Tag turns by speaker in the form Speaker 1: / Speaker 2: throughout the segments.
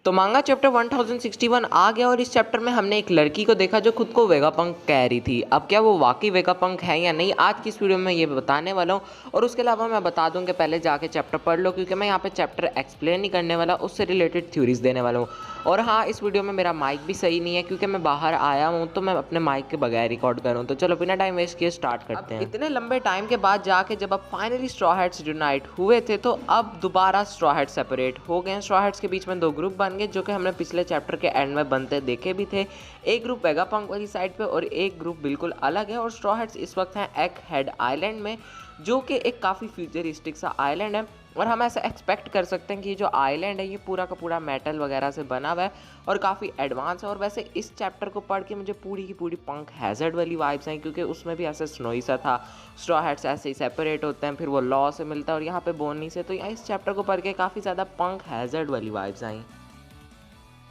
Speaker 1: तो मांगा चैप्टर 1061 आ गया और इस चैप्टर में हमने एक लड़की को देखा जो खुद को वेगापंक कह रही थी। अब क्या वो वाकई वेगापंक है या नहीं, आज की इस वीडियो में ये बताने वाला हूँ। और उसके अलावा मैं बता दूँ कि पहले जाके चैप्टर पढ़ लो, क्योंकि मैं यहाँ पे चैप्टर एक्सप्लेन नहीं करने वाला, उससे रिलेटेड थ्योरीज देने वाला हूँ। और हाँ, इस वीडियो में मेरा माइक भी सही नहीं है क्योंकि मैं बाहर आया हूँ, तो मैं अपने माइक के बगैर रिकॉर्ड कर रहा हूँ। तो चलो बिना टाइम वेस्ट किए स्टार्ट करते हैं। इतने लंबे टाइम के बाद जाके जब अब फाइनली स्ट्रॉ हैट्स यूनाइट हुए थे, तो अब दोबारा स्ट्रॉ हैट्स सेपरेट हो गए। स्ट्रॉ हैट्स के बीच में दो ग्रुप बन गए, जो कि हमने पिछले चैप्टर के एंड में बनते देखे भी थे। एक ग्रुप वेगापंक वाली साइड पे और एक ग्रुप बिल्कुल अलग है। और स्ट्रॉ हैट्स इस वक्त हैं एग हेड आइलैंड में, जो कि एक काफ़ी फ्यूचरिस्टिक सा आइलैंड है। और हम ऐसा एक्सपेक्ट कर सकते हैं कि जो आइलैंड है ये पूरा का पूरा मेटल वगैरह से बना हुआ है और काफ़ी एडवांस है। और वैसे इस चैप्टर को पढ़ के मुझे पूरी की पूरी पंक हैज़र्ड वाली वाइब्स आई, क्योंकि उसमें भी ऐसे स्नोई सा था, स्ट्रॉ हैट्स ऐसे ही सेपरेट होते हैं, फिर वो लॉ से मिलता है और यहाँ पे बोनी से। तो यहाँ इस चैप्टर को पढ़ के काफ़ी ज़्यादा पंक हैज़र्ड वाली वाइब्स आई।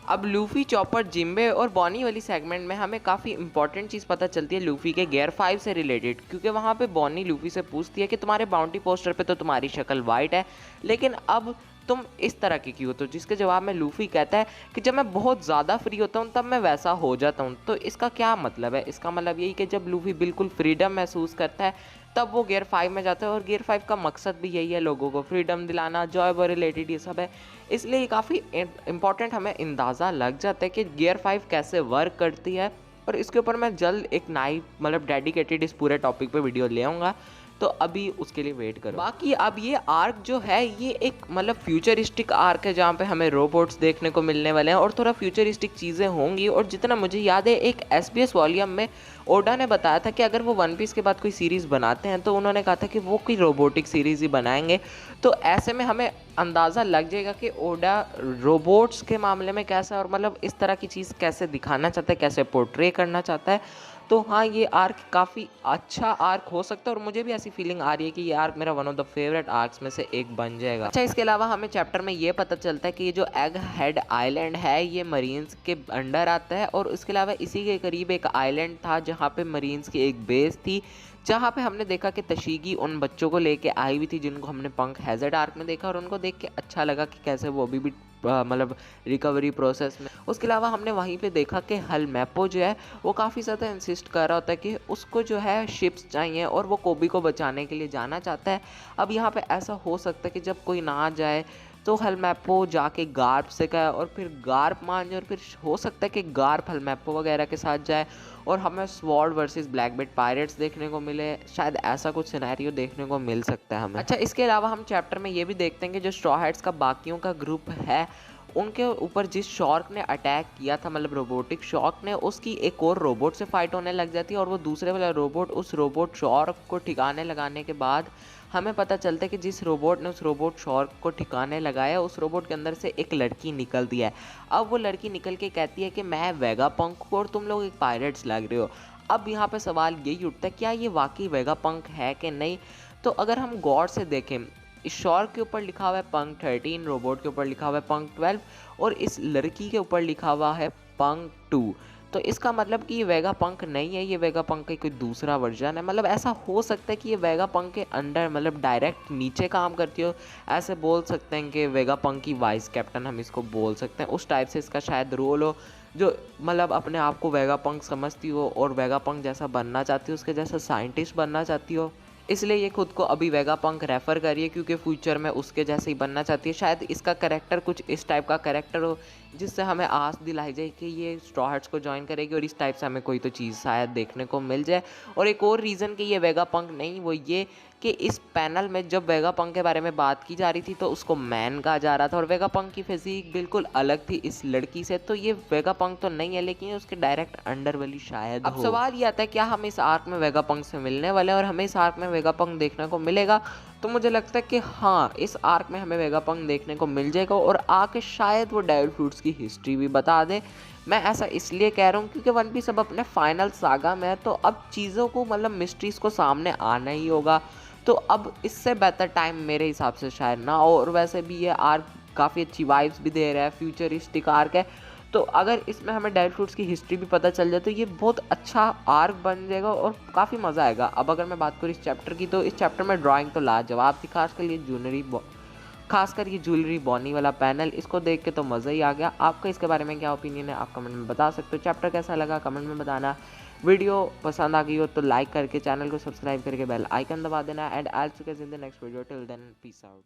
Speaker 1: अब लूफी, चॉपर, जिम्बे और बॉनी वाली सेगमेंट में हमें काफ़ी इंपॉर्टेंट चीज़ पता चलती है लूफी के गियर 5 से रिलेटेड, क्योंकि वहाँ पे बॉनी लूफी से पूछती है कि तुम्हारे बाउंटी पोस्टर पे तो तुम्हारी शक्ल वाइट है, लेकिन अब तुम इस तरह की क्यों हो। तो जिसके जवाब में लूफी कहता है कि जब मैं बहुत ज़्यादा फ्री होता हूँ तब मैं वैसा हो जाता हूँ। तो इसका क्या मतलब है? इसका मतलब यही कि जब लूफी बिल्कुल फ्रीडम महसूस करता है तब वो गियर 5 में जाता है। और गियर 5 का मकसद भी यही है, लोगों को फ्रीडम दिलाना, जॉय व रिलेटेड ये सब है। इसलिए काफ़ी इंपॉर्टेंट हमें अंदाज़ा लग जाता है कि गियर 5 कैसे वर्क करती है। और इसके ऊपर मैं जल्द एक नई मतलब डेडिकेटेड इस पूरे टॉपिक पे वीडियो ले आऊँगा, तो अभी उसके लिए वेट करो। बाकी अब ये आर्क जो है ये एक मतलब फ्यूचरिस्टिक आर्क है, जहाँ पे हमें रोबोट्स देखने को मिलने वाले हैं और थोड़ा फ्यूचरिस्टिक चीज़ें होंगी। और जितना मुझे याद है, एक SBS वॉल्यूम में ओडा ने बताया था कि अगर वो वन पीस के बाद कोई सीरीज़ बनाते हैं तो उन्होंने कहा था कि वो कोई रोबोटिक सीरीज़ ही बनाएंगे। तो ऐसे में हमें अंदाज़ा लग जाएगा कि ओडा रोबोट्स के मामले में कैसा है और मतलब इस तरह की चीज़ कैसे दिखाना चाहता है, कैसे पोर्ट्रे करना चाहता है। तो हाँ, ये आर्क काफ़ी अच्छा आर्क हो सकता है और मुझे भी ऐसी फीलिंग आ रही है कि ये आर्क मेरा one of the favourite arcs में से एक बन जाएगा। अच्छा, इसके अलावा हमें चैप्टर में ये पता चलता है कि ये जो एग हेड आइलैंड है ये मरीन्स के अंडर आता है। और उसके अलावा इसी के करीब एक आइलैंड था जहाँ पे मरीन्स की एक बेस थी, जहाँ पे हमने देखा कि तशीगी उन बच्चों को लेके आई हुई थी जिनको हमने पंक हैज़र्ड आर्क में देखा। और उनको देख के अच्छा लगा कि कैसे वो अभी भी मतलब रिकवरी प्रोसेस में। उसके अलावा हमने वहीं पे देखा कि हलमैपो जो है वो काफ़ी ज़्यादा इंसिस्ट कर रहा होता है कि उसको जो है शिप्स चाहिए और वो कोबी को बचाने के लिए जाना चाहता है। अब यहाँ पे ऐसा हो सकता है कि जब कोई ना जाए तो हलमैपो जाके गार्प से कहे और फिर गार्प मान जाए, और फिर हो सकता है कि गार्प हलमैपो वगैरह के साथ जाए और हमें स्वॉर्ड वर्सेस ब्लैकबेट पायरेट्स देखने को मिले। शायद ऐसा कुछ सिनेरियो देखने को मिल सकता है हमें। अच्छा, इसके अलावा हम चैप्टर में ये भी देखते हैं कि जो स्ट्रॉ हैट्स का बाकियों का ग्रुप है, उनके ऊपर जिस शॉर्क ने अटैक किया था, मतलब रोबोटिक शॉर्क ने, उसकी एक और रोबोट से फाइट होने लग जाती है। और वो दूसरे वाला रोबोट उस रोबोट शॉर्क को ठिकाने लगाने के बाद हमें पता चलता है कि जिस रोबोट ने उस रोबोट शॉर्क को ठिकाने लगाया, उस रोबोट के अंदर से एक लड़की निकलती है। अब वो लड़की निकल के कहती है कि मैं वेगापंक हूँ और तुम लोग एक पायरेट्स लग रहे हो। अब यहाँ पे सवाल यही उठता है, क्या ये वाकई वेगापंक है कि नहीं? तो अगर हम गौर से देखें, इस शॉर्क के ऊपर लिखा हुआ है पंक 13, रोबोट के ऊपर लिखा हुआ है पंक 12 और इस लड़की के ऊपर लिखा हुआ है पंक 2। तो इसका मतलब कि ये वेगापंक नहीं है, ये वेगापंक का कोई दूसरा वर्जन है। मतलब ऐसा हो सकता है कि ये वेगापंक के अंडर मतलब डायरेक्ट नीचे काम करती हो। ऐसे बोल सकते हैं कि वेगापंक की वाइस कैप्टन हम इसको बोल सकते हैं, उस टाइप से इसका शायद रोल हो, जो मतलब अपने आप को वेगापंक समझती हो और वेगापंक जैसा बनना चाहती हो, उसके जैसा साइंटिस्ट बनना चाहती हो। इसलिए ये खुद को अभी वेगापंक रेफ़र करिए, क्योंकि फ्यूचर में उसके जैसे ही बनना चाहती है। शायद इसका कैरेक्टर कुछ इस टाइप का कैरेक्टर हो जिससे हमें आस दिलाई जाए कि ये स्ट्रॉ हैट्स को ज्वाइन करेगी और इस टाइप से हमें कोई तो चीज़ शायद देखने को मिल जाए। और एक और रीज़न कि ये वेगापंक नहीं, वो ये कि इस पैनल में जब वेगापंक के बारे में बात की जा रही थी तो उसको मैन कहा जा रहा था और वेगापंक की फिजिक बिल्कुल अलग थी इस लड़की से। तो ये वेगापंक तो नहीं है, लेकिन ये उसके डायरेक्ट अंडर वाली शायद हो। अब सवाल ये आता है, क्या हम इस आर्क में वेगापंक से मिलने वाले हैं और हमें इस आर्क में वेगापंक देखने को मिलेगा? तो मुझे लगता है कि हाँ, इस आर्क में हमें वेगापंक देखने को मिल जाएगा और आके शायद वो डेविल फ्रूट्स की हिस्ट्री भी बता दे। मैं ऐसा इसलिए कह रहा हूँ क्योंकि वन पीस अब अपने फाइनल सागा में है, तो अब चीज़ों को मतलब मिस्ट्रीज़ को सामने आना ही होगा। तो अब इससे बेहतर टाइम मेरे हिसाब से शायद ना हो। और वैसे भी ये आर्क काफ़ी अच्छी वाइब्स भी दे रहा है, फ्यूचरिस्टिक आर्क है। तो अगर इसमें हमें डेविल फ्रूट्स की हिस्ट्री भी पता चल जाए तो ये बहुत अच्छा आर्क बन जाएगा और काफ़ी मज़ा आएगा। अब अगर मैं बात करूँ इस चैप्टर की, तो इस चैप्टर में ड्राइंग तो लाजवाब थी, खासकर ये जूनरी खासकर ये ज्वेलरी बॉनी वाला पैनल, इसको देख के तो मज़ा ही आ गया। आपका इसके बारे में क्या ओपिनियन है, आप कमेंट में बता सकते हो। चैप्टर कैसा लगा कमेंट में बताना। वीडियो पसंद आ गई हो तो लाइक करके चैनल को सब्सक्राइब करके बेल आइकन दबा देना। And I will see you in the next video. Till then peace out.